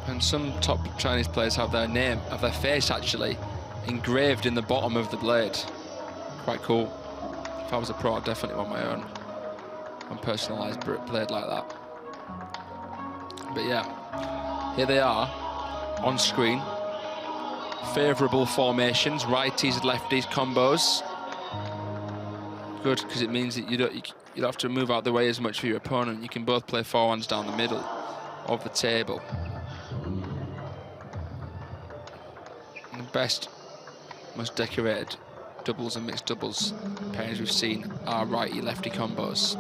And some top Chinese players have their name, have their face actually engraved in the bottom of the blade. Quite cool. If I was a pro, I'd definitely want my own personalised blade like that. But yeah, here they are on screen. Favourable formations, righties, lefties, combos. Good, because it means that you don't have to move out the way as much for your opponent. You can both play forehands down the middle of the table. And the best, most decorated doubles and mixed doubles pairings we've seen are righty-lefty combos.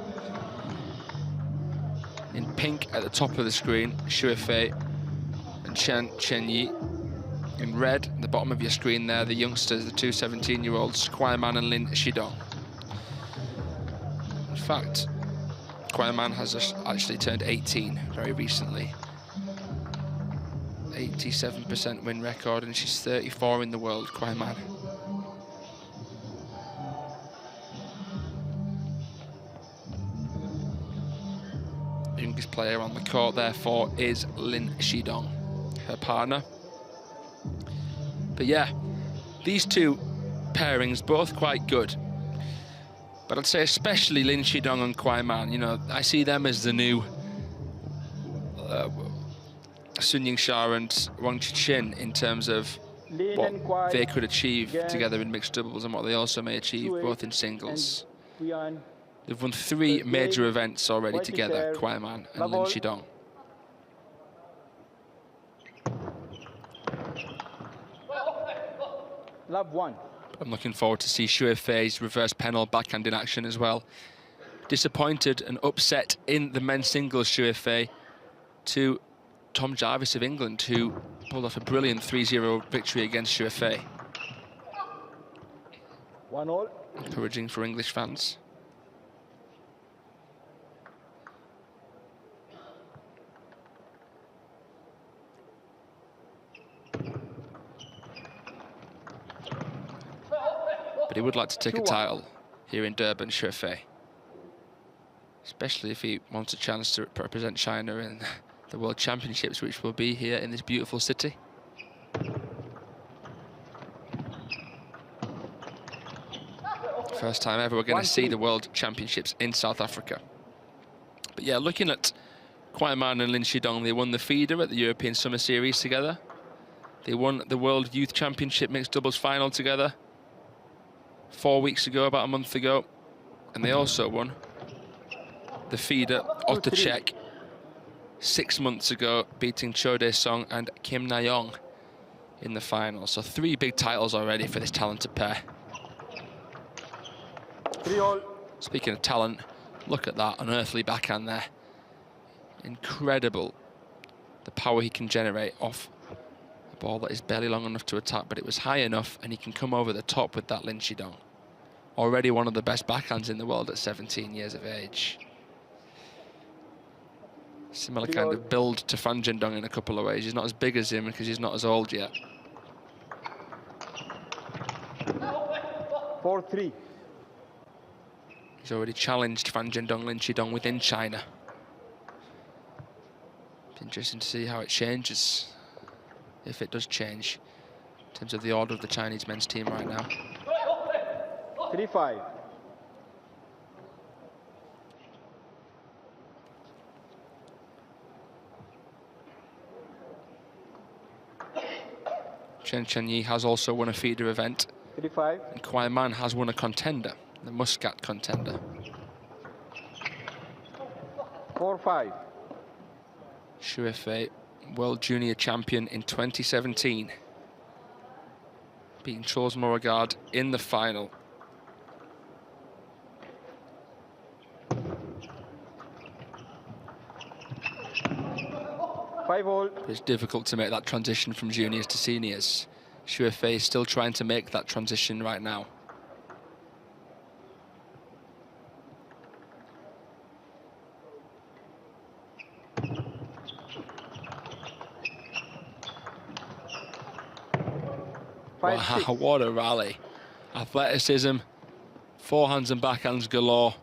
In pink at the top of the screen, Xue Fei and Qian Tianyi. In red, at the bottom of your screen there, the youngsters, the two 17-year-olds, Kuaiman and Lin Shidong. In fact, Kuaiman has actually turned 18 very recently. 87% win record, and she's 34 in the world, Kuaiman. The youngest player on the court, therefore, is Lin Shidong, her partner. But yeah, these two pairings, both quite good. But I'd say especially Lin Shidong and Kuaiman, you know, I see them as the new Sun Yingsha and Wang Qichin in terms of what they could achieve together in mixed doubles and what they also may achieve both in singles. They've won 3 major events already together, Kuaiman and Lin Shidong. Love 1. I'm looking forward to see Xue Fei's reverse penal backhand in action as well. Disappointed and upset in the men's singles, Xue Fei, to Tom Jarvis of England, who pulled off a brilliant 3-0 victory against Xue Fei. 1-1. Encouraging for English fans. But he would like to take a title here in Durban, Xue Fei. Especially if he wants a chance to represent China in the World Championships, which will be here in this beautiful city. First time ever we're going to see the World Championships in South Africa. But yeah, looking at Kuaiman and Lin Shidong, they won the feeder at the European Summer Series together. They won the World Youth Championship mixed doubles final together 4 weeks ago, about a month ago. And they also won the feeder Otter Czech 6 months ago, beating Cho Dae-sung and Kim Na-young in the final. So 3 big titles already for this talented pair. 3-all. Speaking of talent, look at that unearthly backhand there. Incredible, the power he can generate off a ball that is barely long enough to attack, but it was high enough, and he can come over the top with that Lin Shidong. Already one of the best backhands in the world at 17 years of age. Similar kind of build to Fan Zhendong in a couple of ways. He's not as big as him because he's not as old yet. 4-3. He's already challenged Fan Zhendong, Lin Shidong within China. It's interesting to see how it changes, if it does change, in terms of the order of the Chinese men's team right now. 3-5. Qian Tianyi has also won a feeder event. 3-5. And Kuaiman has won a contender, the Muscat contender. 4-5. Xue Fei, World Junior Champion in 2017. Beating Charles Beauregard in the final. It's difficult to make that transition from juniors to seniors. Xue Fei is still trying to make that transition right now. Wow, what a rally. Athleticism, forehands and backhands galore.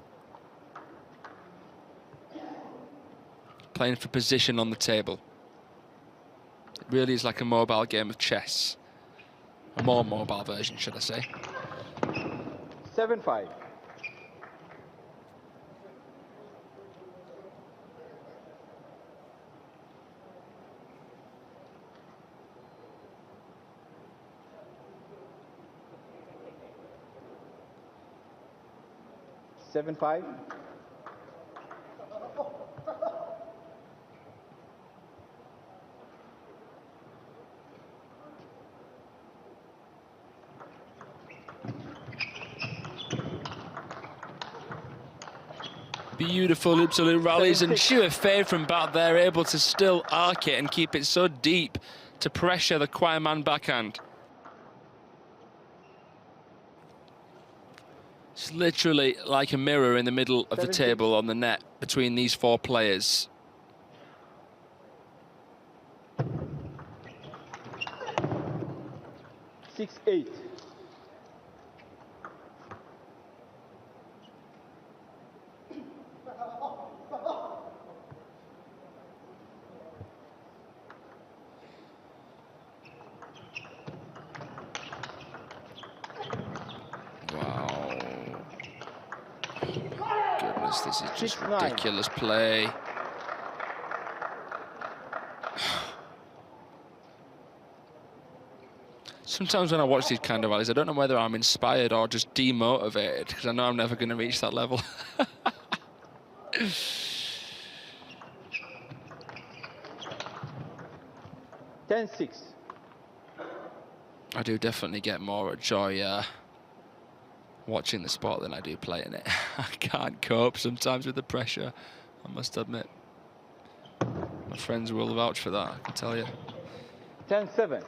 Playing for position on the table. really is like a mobile game of chess. A more mobile version, should I say. 7-5. Seven five. Beautiful absolute rallies, and Xue Fei from back there able to still arc it and keep it so deep to pressure the kuaiman backhand. It's literally like a mirror in the middle of the table on the net between these four players. Six eight. Wow. Goodness, this is just ridiculous play. Sometimes when I watch these kind of rallies, I don't know whether I'm inspired or just demotivated, because I know I'm never going to reach that level. 10-6. I do definitely get more joy watching the sport than I do playing it. I can't cope sometimes with the pressure, I must admit. My friends will vouch for that, I can tell you. 10-7.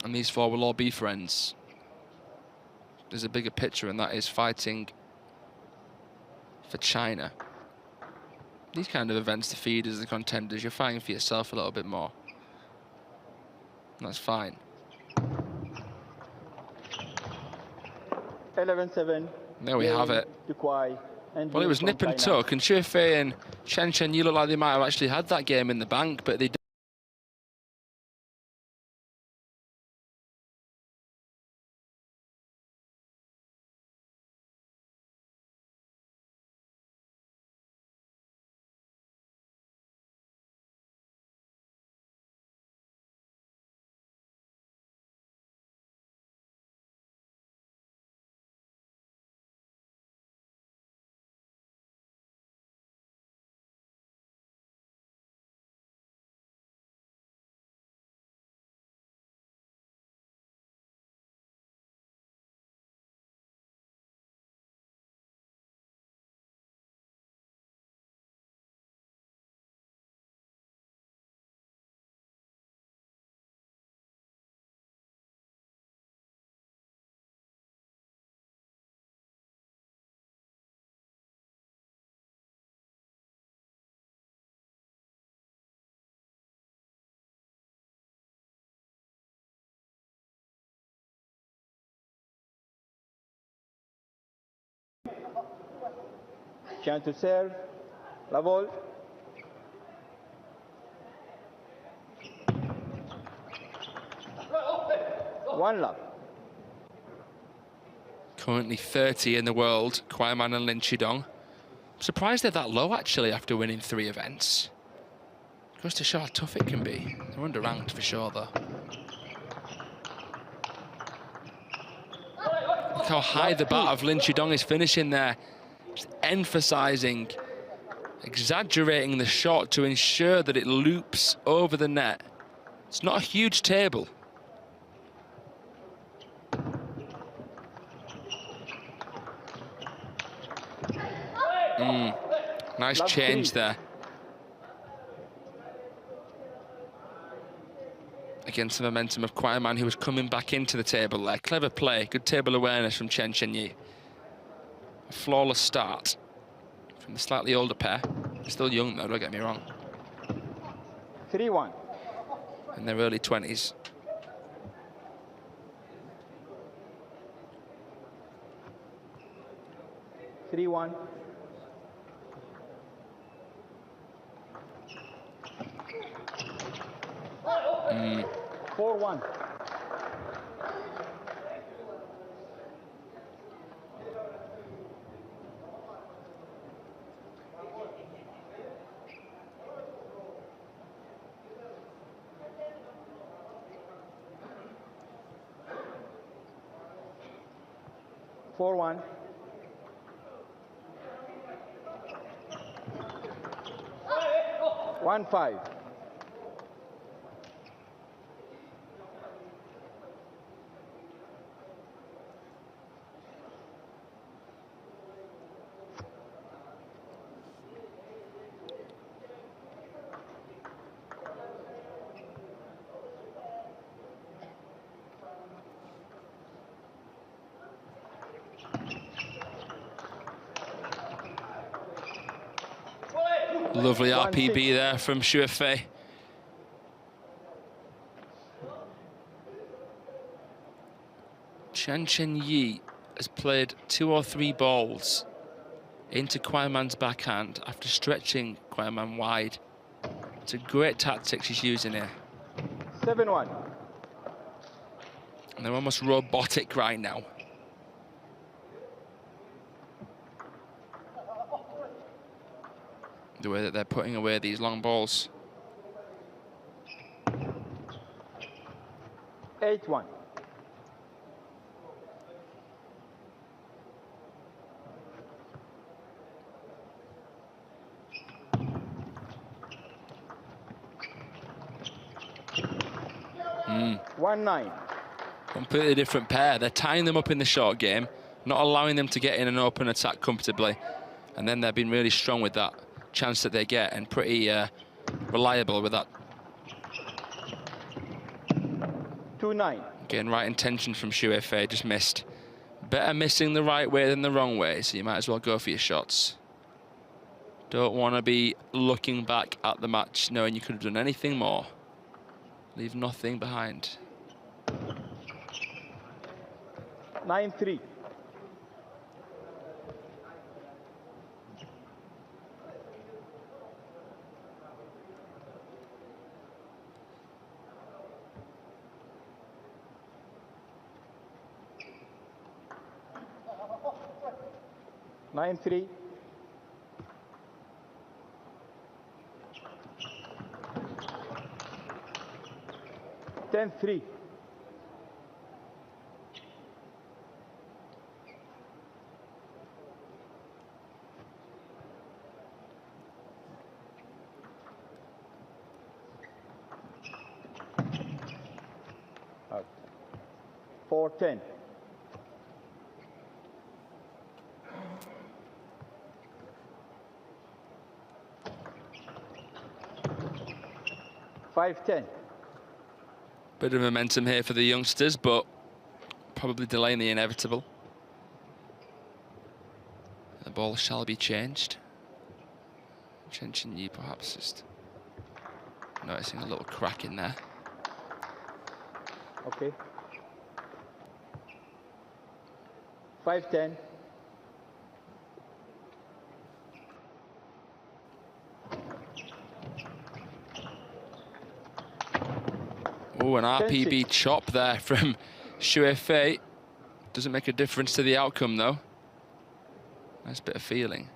And these four will all be friends. There's a bigger picture, and that is fighting for China. These kind of events, the feeders, the contenders, you're fighting for yourself a little bit more. And that's fine. 11-7. There we have it. To KUAI. Well, it was nip and tuck, and Xue Fei and Qian Tianyi look like they might have actually had that game in the bank, but they didn't. Qian to serve. La vol. One love. Currently 30 in the world, kuaiman and Lin Shidong. I'm surprised they're that low, actually, after winning 3 events. Goes to show how tough it can be. They're underranked for sure, though. Look how high the bat of Lin Shidong is finishing there. Just emphasising, exaggerating the shot to ensure that it loops over the net. It's not a huge table. Nice change there. Against the momentum of kuaiman, who was coming back into the table there. Clever play, good table awareness from Qian Tianyi. A flawless start from the slightly older pair. Still young though, don't get me wrong. 3-1. In their early 20s. Three-one. 4-1. Four one. 1-5. Lovely 1-6. RPB there from Xue Fei. Qian Tianyi has played 2 or 3 balls into Kuaiman's backhand after stretching Kuaiman wide. It's a great tactic she's using here. 7-1. And they're almost robotic right now. The way that they're putting away these long balls. 8-1. Mm. 1-9. Completely different pair. They're tying them up in the short game, not allowing them to get in an open attack comfortably. And then they've been really strong with that chance that they get and pretty reliable with that. 2-9. Again, right intention from Xue Fei, just missed. Better missing the right way than the wrong way, so you might as well go for your shots. Don't want to be looking back at the match knowing you could have done anything more. Leave nothing behind. 9-3. Nine three. 10-3. Okay. 4-10. 5-10. Bit of momentum here for the youngsters, but probably delaying the inevitable. The ball shall be changed. Qian Tianyi perhaps just noticing a little crack in there. Okay. 5-10. Oh, an 10-6. RPB chop there from Xue Fei. Doesn't make a difference to the outcome, though. Nice bit of feeling.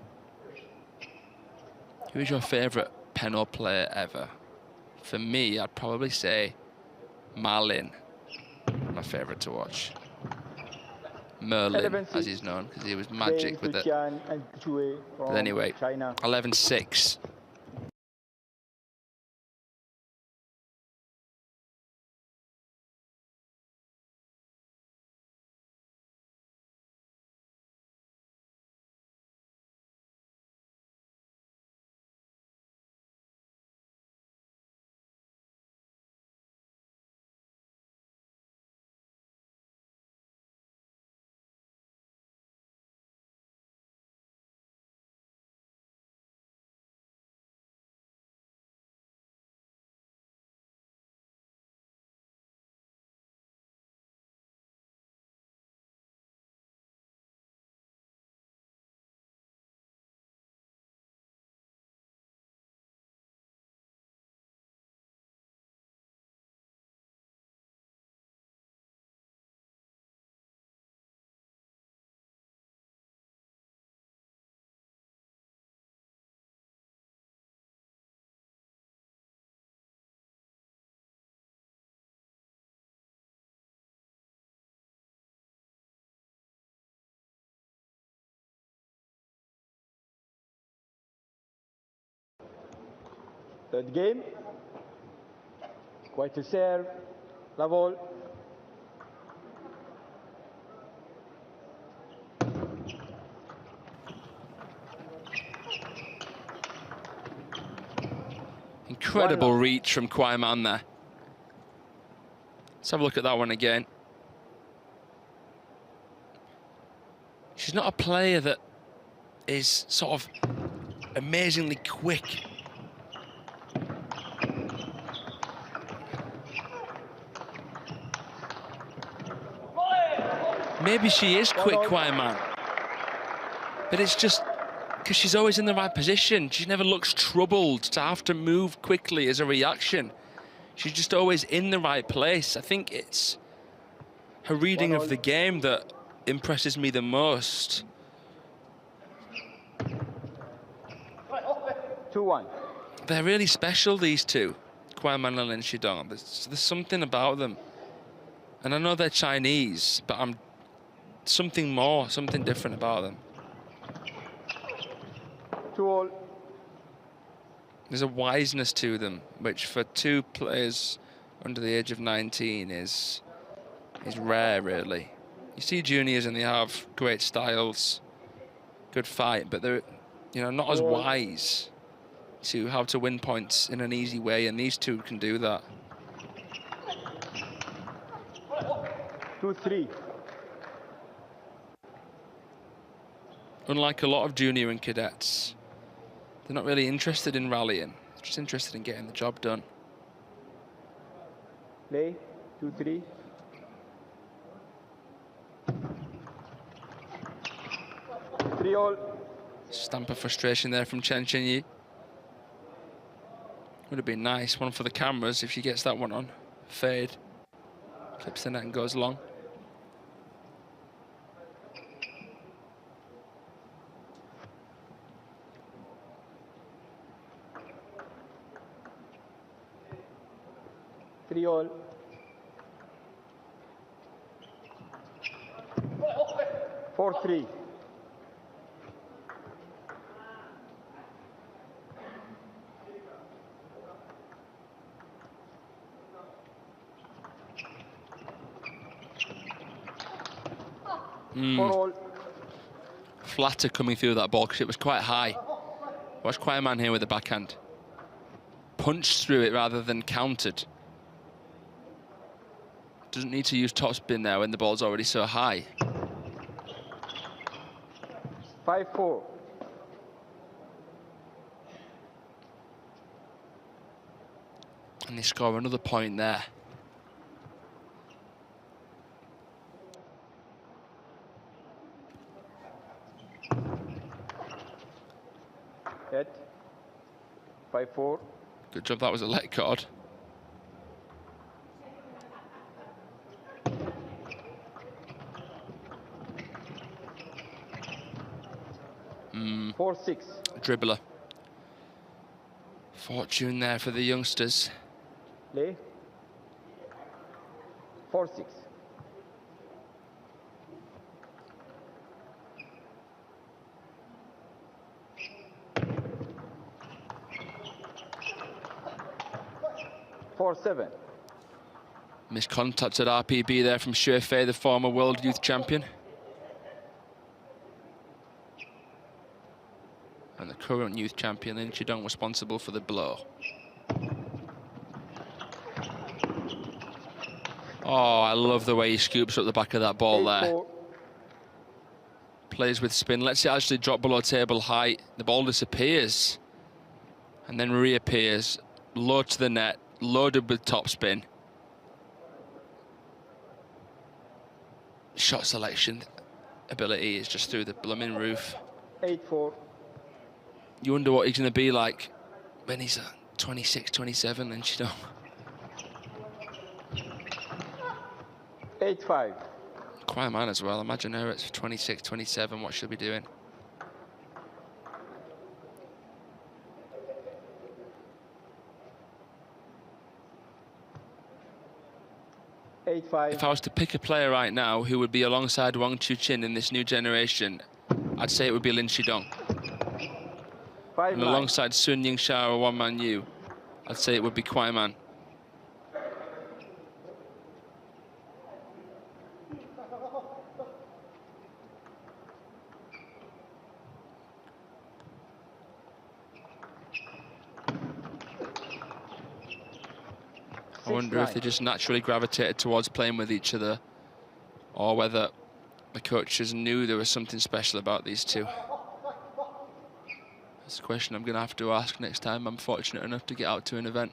Who is your favourite Penal player ever? For me, I'd probably say Lin. My favourite to watch. Merlin, 11-6. as he's known, because he was magic with it. Qian and Xue from But anyway, China. 11-6. Third game. Quite a serve. La vol. Incredible reach from kuaiman there. Let's have a look at that one again. She's not a player that is sort of amazingly quick. Maybe she is quick, kuaiman, but it's just because she's always in the right position. She never looks troubled to have to move quickly as a reaction. She's just always in the right place. I think it's her reading of the game that impresses me the most. 2-1. They're really special, these two, kuaiman and Lin Shidong. There's something about them. And I know they're Chinese, but I'm something more, something different about them. 2-all. There's a wiseness to them, which for two players under the age of 19 is rare, really. You see juniors and they have great styles, good fight, but they're, you know, not as wise to how to win points in an easy way, and these two can do that. 2-3. Unlike a lot of junior and cadets, they're not really interested in rallying, they're just interested in getting the job done. Play. 2-3. Three-all. Stamp of frustration there from Qian Tianyi. Would have been nice, one for the cameras if she gets that one on. Fade. Clips the net and goes long. Three-all. 4-3. Four-all. Flatter coming through that ball because it was quite high. Watch kuaiman here with the backhand. Punched through it rather than countered. Doesn't need to use topspin there when the ball's already so high. 5-4. And they score another point there. Hit. 5-4. Good job, that was a let card. Mm. 4-6. Dribbler. Fortune there for the youngsters. Play. 4-6. Four-7. Missed contact at RPB there from Xue Fei, the former world youth champion. And the current youth champion, Lin Shidong, responsible for the blow. Oh, I love the way he scoops up the back of that ball there. Plays with spin, lets it actually drop below table height. The ball disappears and then reappears, low to the net, loaded with topspin. Shot selection ability is just through the blooming roof. 8-4. You wonder what he's going to be like when he's 26, 27, and Shidong. 8-5. kuaiman as well. Imagine her at 26, 27, what she'll be doing. If I was to pick a player right now who would be alongside Wang Chuqin in this new generation, I'd say it would be Lin Shidong. And alongside Sun Yingxiao or Wang Manyu, I'd say it would be Kuaiman. I wonder if they just naturally gravitated towards playing with each other, or whether the coaches knew there was something special about these two. That's a question I'm going to have to ask next time I'm fortunate enough to get out to an event.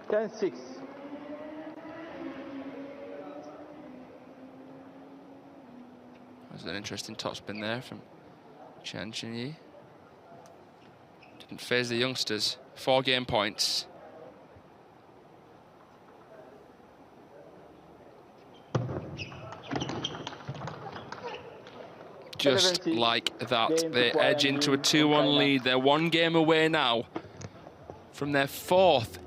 $10-6. That was an interesting topspin there from Qian Tianyi. Didn't phase the youngsters. 4 game points. Just like that, they edge into a 2-1 lead. They're 1 game away now from their 4th.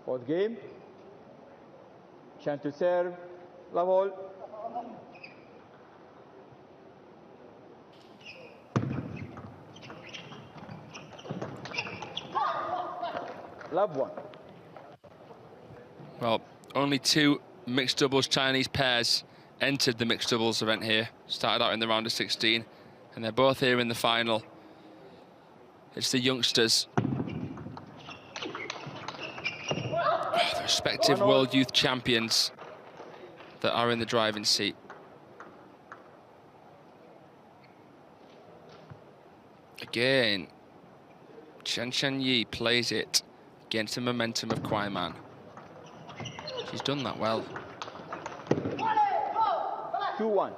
Fourth game. Chance to serve. Love all. Love 1. Well, only 2 mixed doubles Chinese pairs entered the mixed doubles event here. Started out in the round of 16, and they're both here in the final. It's the youngsters, the respective world youth champions, that are in the driving seat. Again, Qian Tianyi plays it against the momentum of Kuaiman. She's done that well. 2-1.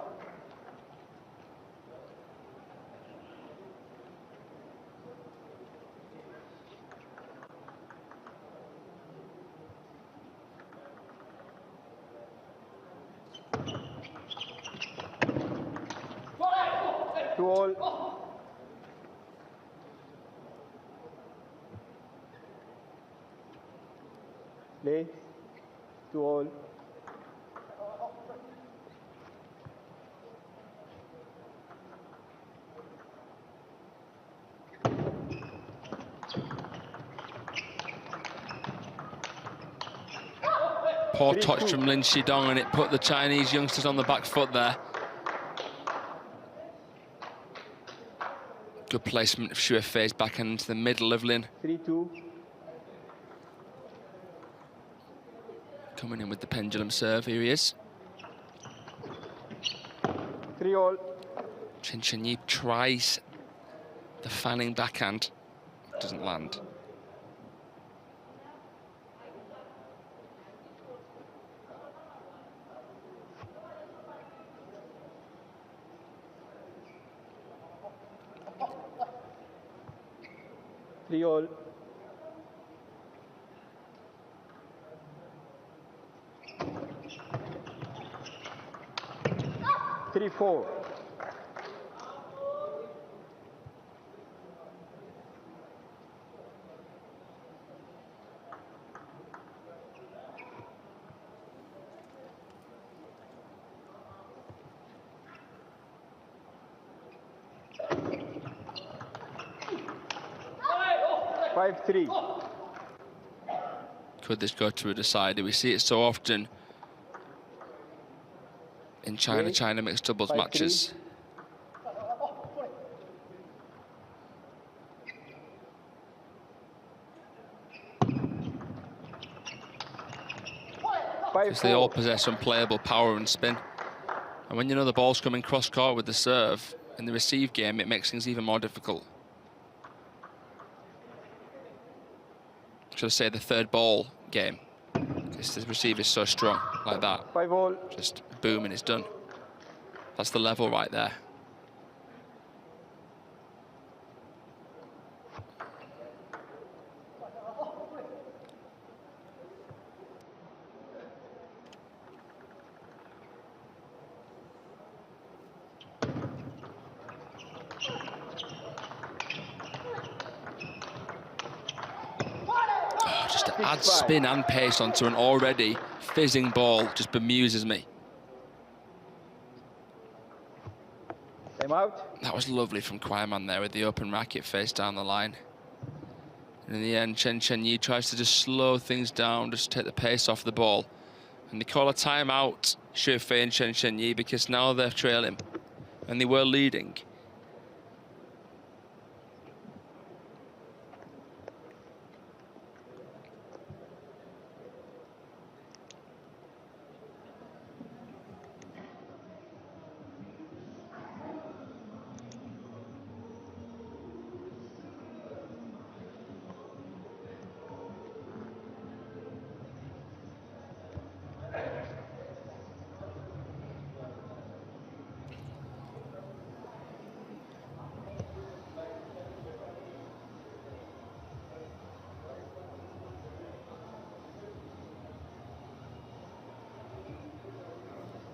All. Play. 2 all. Poor touch from Lin Shidong, and it put the Chinese youngsters on the back foot there. Good placement of Xue Fei's backhand into the middle of Lin. 3-2. Coming in with the pendulum serve, here he is. 3 all. Qian Tianyi tries the fanning backhand, doesn't land. Three all. Three, 4. 5-3. Could this go to a decider? We see it so often in China mixed doubles 5-3. matches. Because they all possess unplayable power and spin. And when you know the ball's coming cross-court with the serve in the receive game, it makes things even more difficult. Should I say the third ball game? Because the receive is so strong, like that. 5-all. Just boom and it's done. That's the level right there. Just to add spin and pace onto an already fizzing ball just bemuses me. Time out. That was lovely from Kuaiman there with the open racket face down the line. And in the end, Qian Tianyi tries to just slow things down, just take the pace off the ball. And they call a timeout, Xue Fei and Qian Tianyi, because now they're trailing. And they were leading.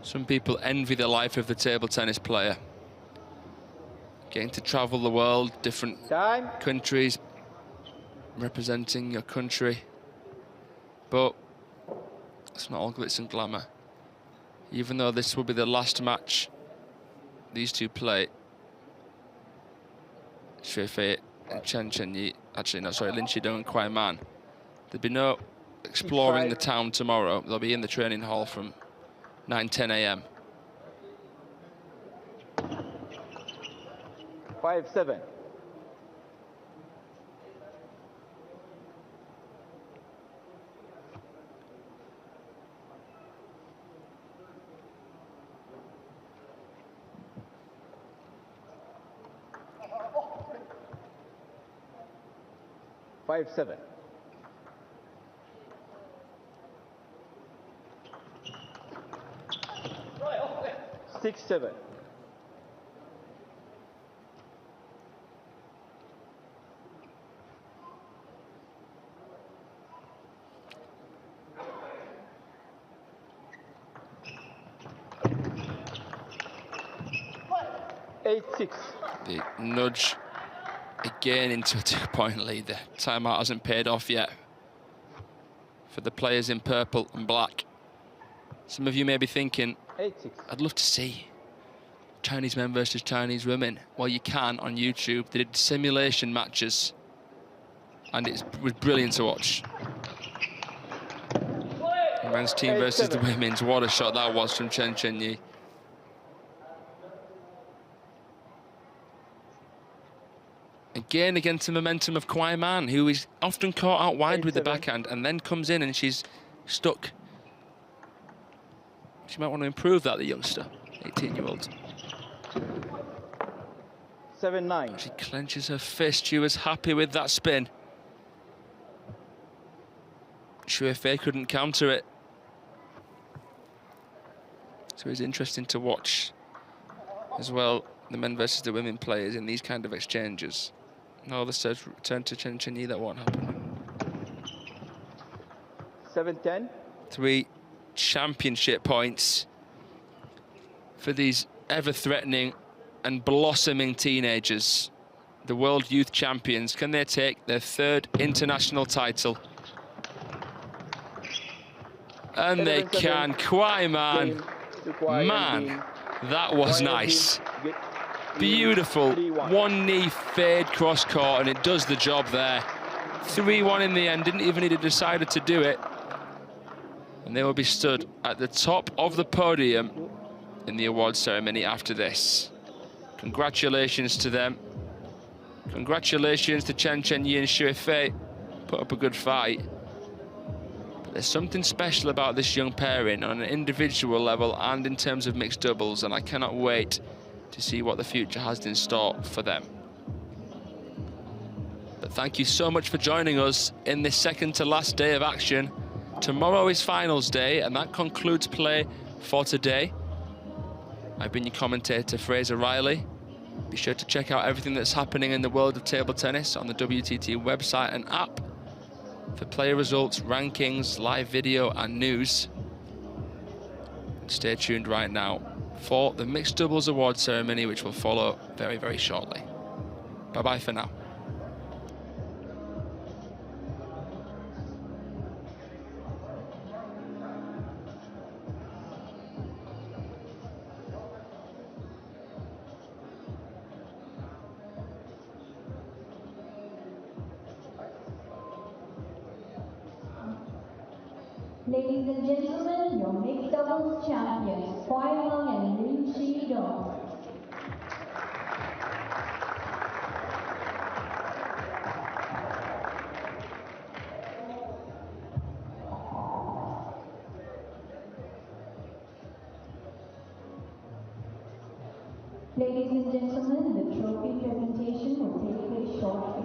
Some people envy the life of the table tennis player. Getting to travel the world, different countries, representing your country. But it's not all glitz and glamour. Even though this will be the last match these two play, Xue Fei and Qian Tianyi, actually no, sorry, Lin Shidong and Kuaiman. There'll be no exploring the town tomorrow. They'll be in the training hall from 9-10 a.m. 5-7. Five-7. 6-7. 8-6. The nudge again into a 2-point lead. The timeout hasn't paid off yet for the players in purple and black. Some of you may be thinking, 8-6. I'd love to see Chinese men versus Chinese women. Well, you can on YouTube. They did simulation matches, and it was brilliant to watch. The men's team versus the women's. What a shot that was from Qian Tianyi. Again, against the momentum of Kuaiman, who is often caught out wide with the backhand and then comes in and she's stuck. She might want to improve that, the youngster, 18-year-old. 7-9. She clenches her fist. She was happy with that spin. Xue Fei couldn't counter it. So it's interesting to watch as well, the men versus the women players in these kind of exchanges. No, the serve return to Qian Tianyi, that won't happen. 7-10. 3 championship points for these ever-threatening and blossoming teenagers, the world youth champions. Can they take their 3rd international title? And they can. Kuaiman, man, that was nice. Beautiful, one knee fade cross court, and it does the job there. 3-1 in the end, didn't even need a decider to do it. And they will be stood at the top of the podium in the award ceremony after this. Congratulations to them. Congratulations to Qian Tianyi and Xue Fei. Put up a good fight. But there's something special about this young pairing on an individual level and in terms of mixed doubles, and I cannot wait to see what the future has in store for them. But thank you so much for joining us in this second to last day of action. Tomorrow is finals day, and that concludes play for today. I've been your commentator, Fraser Riley. Be sure to check out everything that's happening in the world of table tennis on the WTT website and app for player results, rankings, live video and news. Stay tuned right now for the Mixed Doubles Award ceremony, which will follow very, very shortly. Bye-bye for now. Ladies and gentlemen, your mixed doubles champions, KUAI and Lin Shidong. Ladies and gentlemen, the trophy presentation will take place shortly.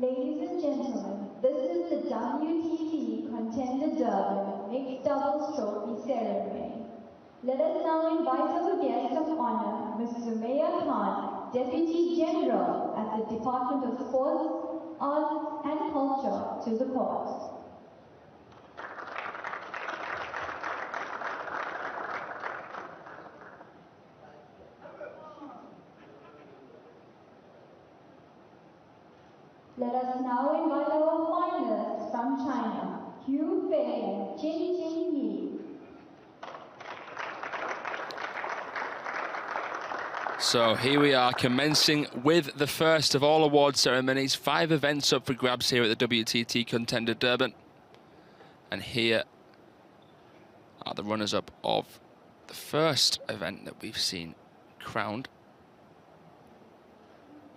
Ladies and gentlemen, this is the WTT Contender Durban Mixed Doubles Trophy Ceremony. Let us now invite our guest of honor, Ms. Sumaya Khan, Deputy General at the Department of Sports, Arts and Culture, to the court. Let us now invite our finalists from China, Xue Fei and Qian Tianyi. So here we are, commencing with the first of all award ceremonies. 5 events up for grabs here at the WTT Contender Durban. And here are the runners-up of the first event that we've seen crowned,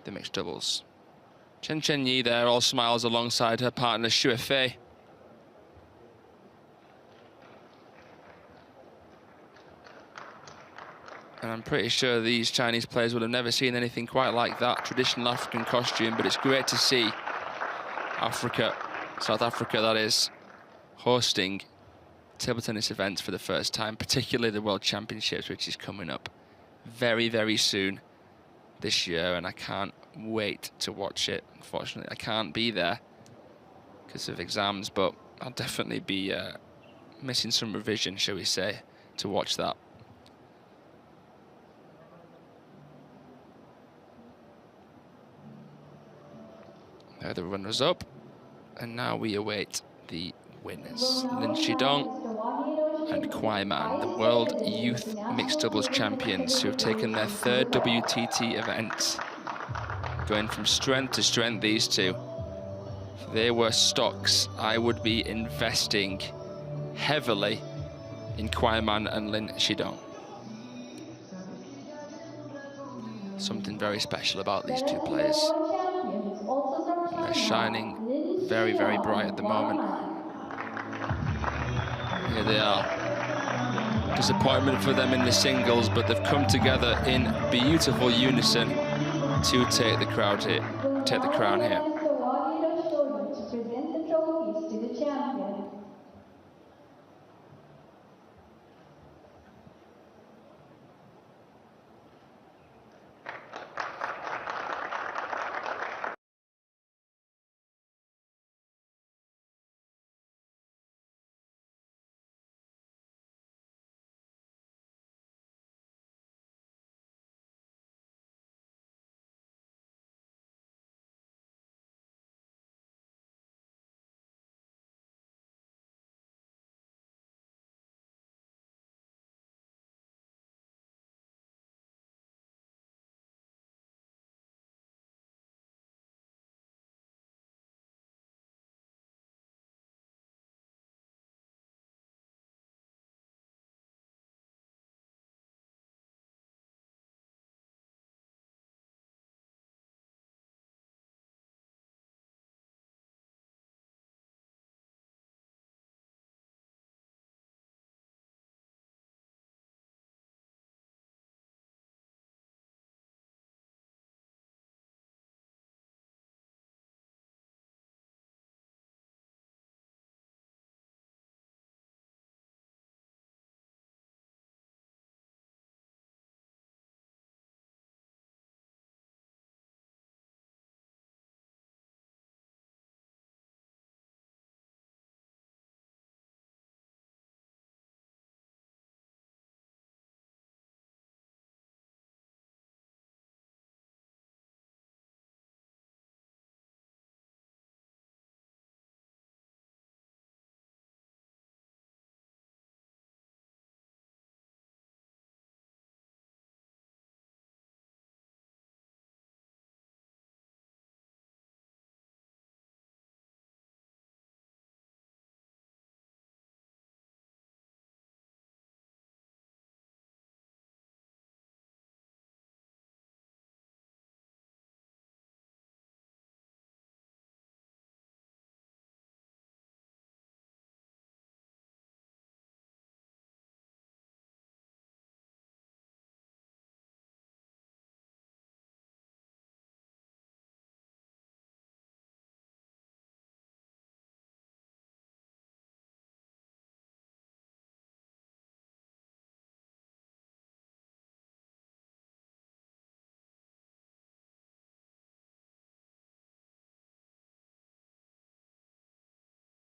the mixed doubles. Qian Tianyi there, all smiles alongside her partner Xue Fei. And I'm pretty sure these Chinese players would have never seen anything quite like that, traditional African costume, but it's great to see Africa, South Africa that is, hosting table tennis events for the first time, particularly the World Championships, which is coming up very, very soon this year, and I can't wait to watch it. Unfortunately, I can't be there because of exams, but I'll definitely be missing some revision, shall we say, to watch that. They're the runners-up, and now we await the winners. Lin Shidong and KUAI, the World Youth Mixed Doubles Champions, who have taken their 3rd WTT event. Going from strength to strength, these two. If they were stocks, I would be investing heavily in KUAI and Lin Shidong. Something very special about these two players. And they're shining very, very bright at the moment. Here they are. Disappointment for them in the singles, but they've come together in beautiful unison to take the crown here.